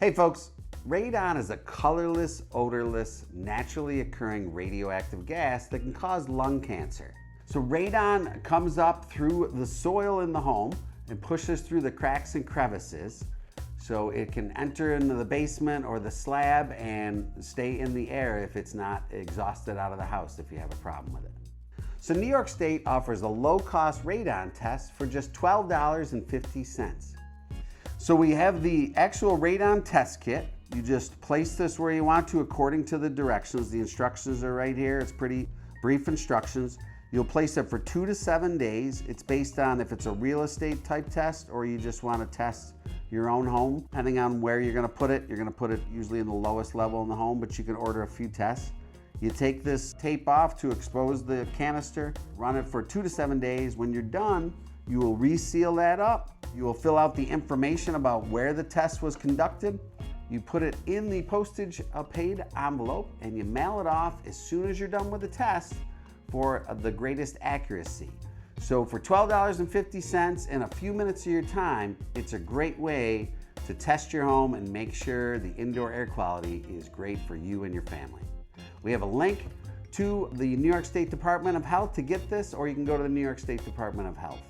Hey folks, radon is a colorless, odorless, naturally occurring radioactive gas that can cause lung cancer. So radon comes up through the soil in the home and pushes through the cracks and crevices. So it can enter into the basement or the slab and stay in the air if it's not exhausted out of the house if you have a problem with it. So New York State offers a low-cost radon test for just $12.50. So we have the actual radon test kit. You just place this where you want to according to the directions. The instructions are right here. It's pretty brief instructions. You'll place it for 2 to 7 days. It's based on if it's a real estate type test or you just want to test your own home. Depending on where you're going to put it usually in the lowest level in the home, but you can order a few tests. You take this tape off to expose the canister, run it for 2 to 7 days. When you're done, you will reseal that up. You will fill out the information about where the test was conducted. You put it in the postage paid envelope and you mail it off as soon as you're done with the test for the greatest accuracy. So for $12.50 in a few minutes of your time, it's a great way to test your home and make sure the indoor air quality is great for you and your family. We have a link to the New York State Department of Health to get this, or you can go to the New York State Department of Health.